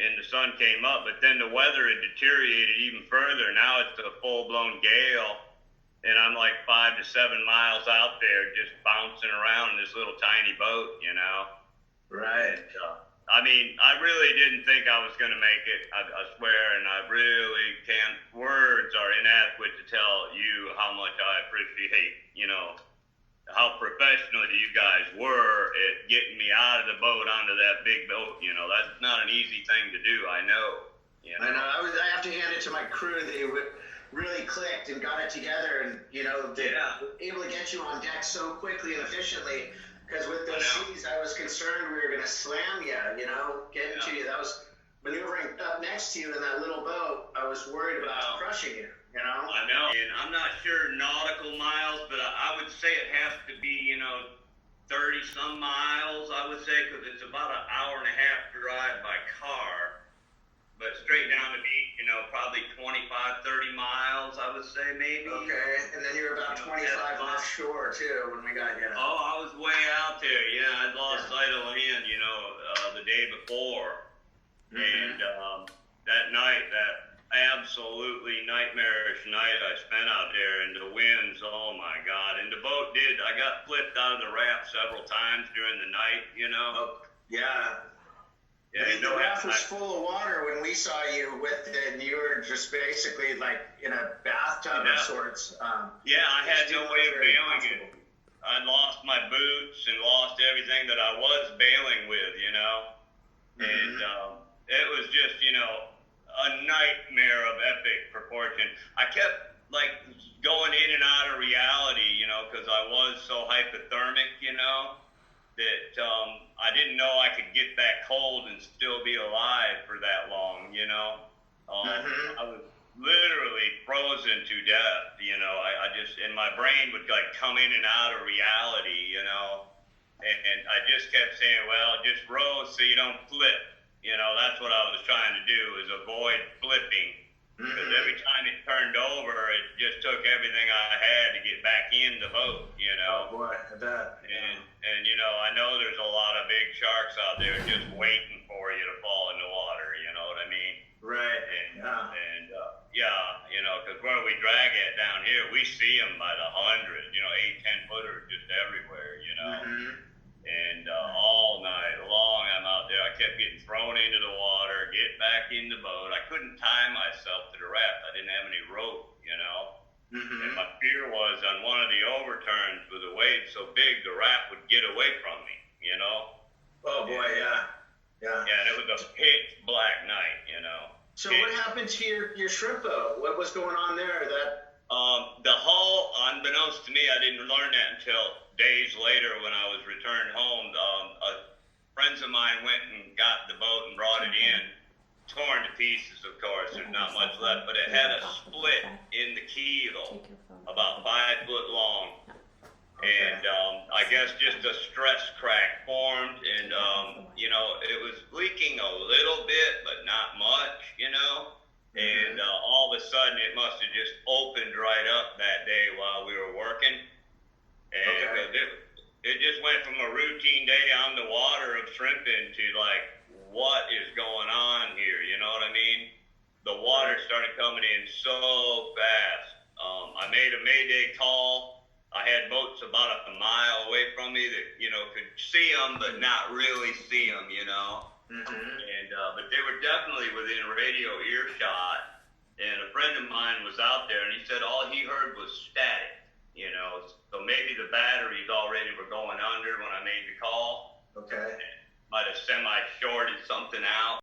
and the sun came up, but then the weather had deteriorated even further. Now it's a full-blown gale, and I'm like 5 to 7 miles out there just bouncing around in this little tiny boat, you know. Right. And, I mean, I really didn't think I was going to make it, I swear, and I really can't, words are inadequate to tell you how much I appreciate, you know, how professional you guys were at getting me out of the boat onto that big boat. You know, that's not an easy thing to do, I know. You know? I know. I have to hand it to my crew. They really clicked and got it together, and they were able to get you on deck so quickly and efficiently. Because with those seas, I was concerned we were going to slam you, getting to you. That was maneuvering up next to you in that little boat. I was worried about crushing you, I know. And I'm not sure nautical miles, but I would say it has to be, 30-some miles, I would say, because it's about an hour and a half drive by car. But straight down the beach, probably 25, 30 miles, I would say, maybe. Okay, and then you were about 25 offshore, too, when we got you. Oh, I was way out there, yeah. I'd lost sight of land, the day before. And that night, that absolutely nightmarish night I spent out there, and the winds, oh my God. And the boat I got flipped out of the raft several times during the night, Oh, yeah. Yeah, the raft was full of water when we saw you with it, and you were just basically like in a bathtub of sorts. Yeah, I had no way of bailing it. I lost my boots and lost everything that I was bailing with, And it was just, a nightmare of epic proportion. I kept going in and out of reality, because I was so hypothermic, that I didn't know I could get that cold and still be alive for that long, I was literally frozen to death, I just, and my brain would come in and out of reality, and I just kept saying, well, just row so you don't flip, that's what I was trying to do, is avoid flipping. Because every time it turned over, it just took everything I had to get back in the boat, Oh boy, I bet. And I know there's a lot of big sharks out there just waiting for you to fall in the water, you know what I mean? Right. Because where we drag it down here, we see them by the hundred, 8, 10 footers just everywhere, And all night long I'm out there. I kept getting thrown into the water, get back in the boat. I couldn't tie myself to the raft. I didn't have any rope, And my fear was on one of the overturns with the waves so big, the raft would get away from me, Oh boy, yeah. Yeah, and it was a pitch black night, So what happened to your shrimp boat? What was going on there? The hull, unbeknownst to me, I didn't learn that until days later when I was returned home. Friends of mine went and got the boat and brought it in, torn to pieces, of course. There's not much left, but it had a split in the keel, about 5 foot long. And I guess just a stress crack formed, and it was leaking a little bit, but not much, And all of a sudden, it must have just opened right up that day while we were working. And it just went from a routine day on the water of shrimping to what is going on here? You know what I mean? The water started coming in so fast. I made a mayday call. I had boats about a mile away from me that, could see them, but not really see them, And, but they were definitely within radio earshot. And a friend of mine was out there, and he said all he heard was static, So maybe the batteries already were going under when I made the call. Okay. Might have semi-shorted something out.